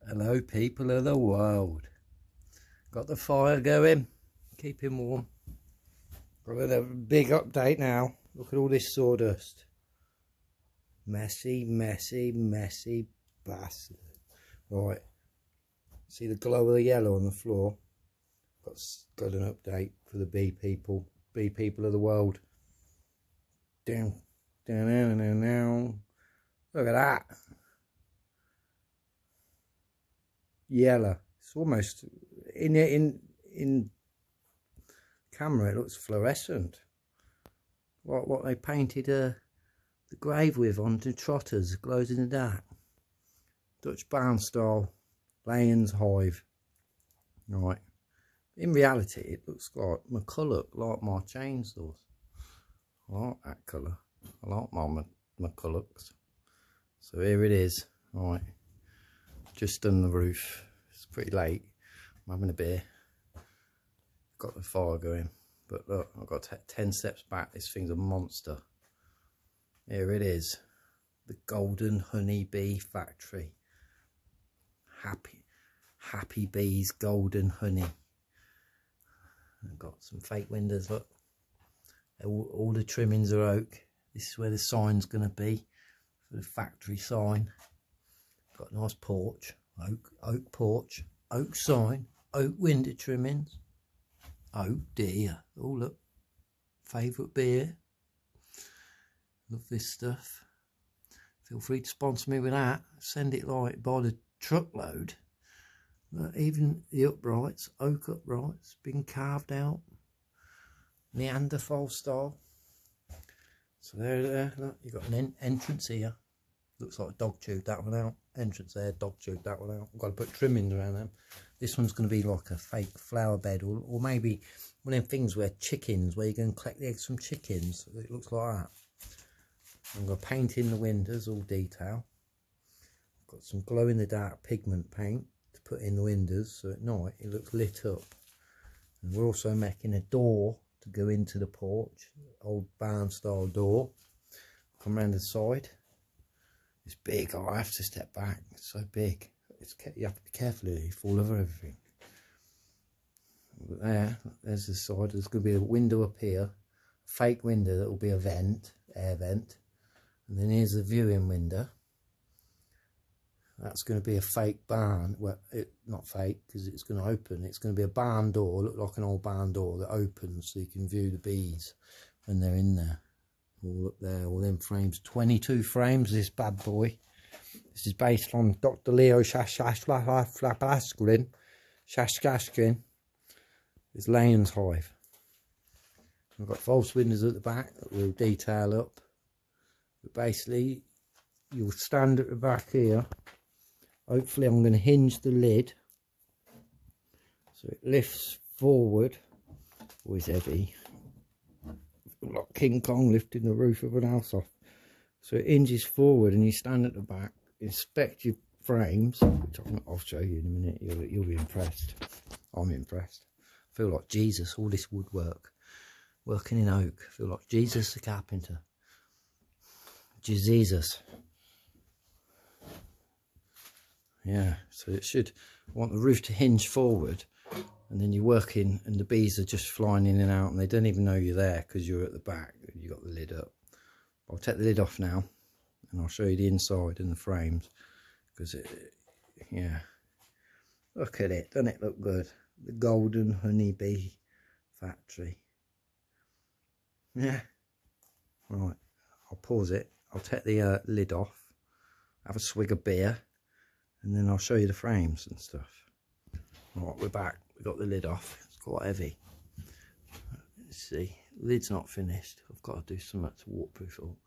Hello people of the world. Got the fire going, keeping warm. Got a big update now. Look at all this sawdust. Messy, messy, messy bastard. Right, see the glow of the yellow on the floor? Got an update for the bee people of the world. Down, down, down, down, down. Look at that. Yellow. It's almost in camera. It looks fluorescent. What they painted the grave with onto trotters, glows in the dark. Dutch barn style, Layens hive. Right. In reality, it looks like my colour, like my chainsaws. I like that colour. I like my colours. So here it is. Right. Just done the roof. It's pretty late. I'm having a beer. Got the fire going. But look, I've got to take 10 steps back. This thing's a monster. Here it is. The Golden Honey Bee Factory. HappyBees Golden Honey. I've got some fake windows, look. All the trimmings are oak. This is where the sign's going to be. For the factory sign. Got a nice porch, oak porch, oak sign, oak window trimmings. Oh dear, oh look, favourite beer. Love this stuff. Feel free to sponsor me with that. Send it like by the truckload. Even the uprights, oak uprights, been carved out. Neanderthal style. So there, look, you've got an entrance here. Looks like a dog chewed that one out. Entrance there, dog chewed that one out. I've got to put trimmings around them. This one's going to be like a fake flower bed, or maybe one of them things where chickens, where you go and collect the eggs from chickens. It looks like that. I'm going to paint in the windows, all detail. I've got some glow in the dark pigment paint to put in the windows, so at night it looks lit up. And we're also making a door to go into the porch, old barn style door. Come around the side. It's big. Oh, I have to step back. It's so big. You have to be careful here. You fall over everything. But there's the side. There's going to be a window up here. A fake window that will be a vent, air vent. And then here's the viewing window. That's going to be a fake barn. Well, not fake because it's going to open. It's going to be a barn door. Look like an old barn door that opens so you can view the bees when they're in there. All up there, all them frames, 22 frames, this bad boy. This is based on Dr. Leo Shashkashkin. It's Layens hive. I've got false windows at the back that we'll detail up. But basically, you'll stand at the back here. Hopefully I'm going to hinge the lid. So it lifts forward. Always heavy. Like King Kong lifting the roof of an house off. So it hinges forward and you stand at the back, inspect your frames, which I'll show you in a minute. You'll be impressed. I'm impressed. I feel like Jesus, all this woodwork, working in oak. I feel like Jesus the carpenter. Jesus. Yeah, so it should want the roof to hinge forward. And then you're working and the bees are just flying in and out and they don't even know you're there because you're at the back. You got the lid up. I'll take the lid off now and I'll show you the inside and the frames. Because yeah. Look at it. Doesn't it look good? The Golden Honey Bee Factory. Yeah. Right. I'll pause it. I'll take the lid off. Have a swig of beer. And then I'll show you the frames and stuff. Right, we're back. We've got the lid off. It's quite heavy. Let's see. Lid's not finished. I've got to do something to waterproof it all.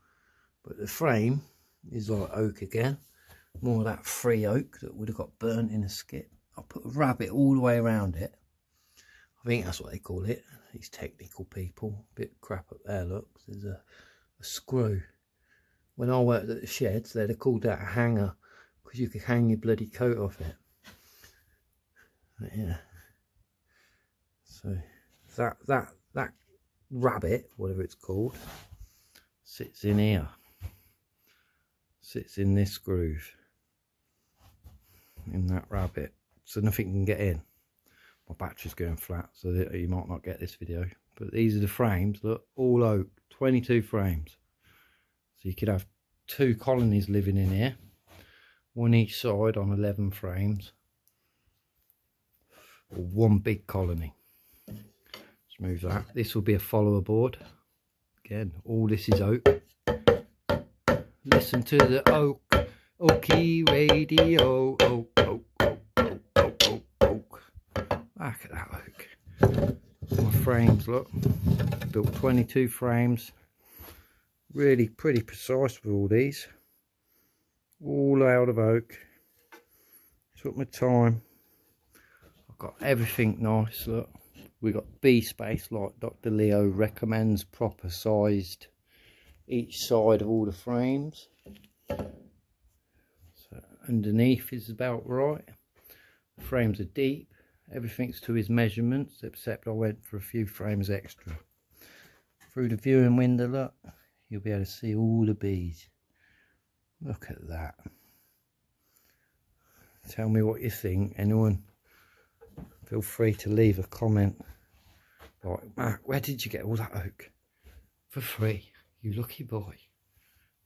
But the frame is like oak again. More of that free oak that would have got burnt in a skip. I'll put a rabbit all the way around it. I think that's what they call it. These technical people. Bit crap up there, look. There's a screw. When I worked at the sheds, they'd have called that a hanger. Because you could hang your bloody coat off it. But yeah. So that rabbit, whatever it's called, sits in here. Sits in this groove. in that rabbit, so nothing can get in. My battery's going flat, so that you might not get this video. But these are the frames, look, all oak, 22 frames. So you could have 2 colonies living in here, one each side on 11 frames, or one big colony. Let's move that. This will be a follower board. Again, all this is oak. Listen to the oak, oaky radio, oak, oak, oak, oak, oak, oak, oak. Look at that oak. My frames, look, built 22 frames. Really pretty precise with all these. All out of oak. Took my time. I've got everything nice, look. We got bee space like Dr. Leo recommends, proper sized each side of all the frames. So underneath is about right. The frames are deep. Everything's to his measurements, except I went for a few frames extra. Through the viewing window, look, you'll be able to see all the bees. Look at that. Tell me what you think. Anyone, feel free to leave a comment. Like, Mark, where did you get all that oak? For free, you lucky boy.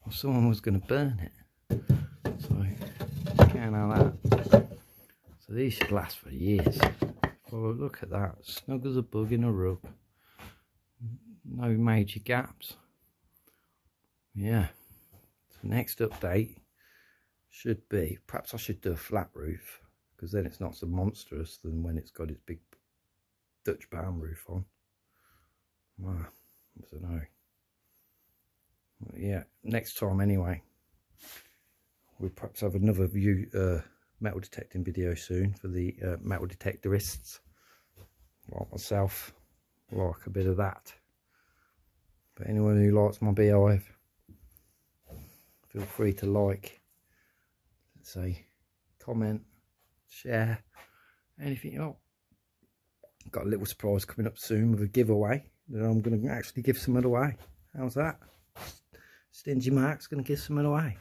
Or someone was going to burn it. So, can't have that. So these should last for years. Oh, look at that. Snug as a bug in a rug. No major gaps. Yeah. So next update should be, perhaps I should do a flat roof, because then it's not so monstrous than when it's got its big Dutch barn roof on. Wow, I don't know. Yeah, next time anyway. We'll perhaps have another metal detecting video soon for the metal detectorists. Like myself, like a bit of that. But anyone who likes my beehive, feel free to like, say, comment, share, anything. Oh, got a little surprise coming up soon with a giveaway that I'm going to actually give some of it away. How's that? Stingy Mark's going to give some of it away,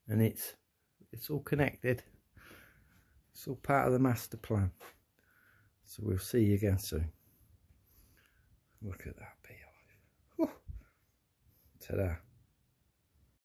and it's all connected. It's all part of the master plan. So we'll see you again soon. Look at that beehive. Ta-da.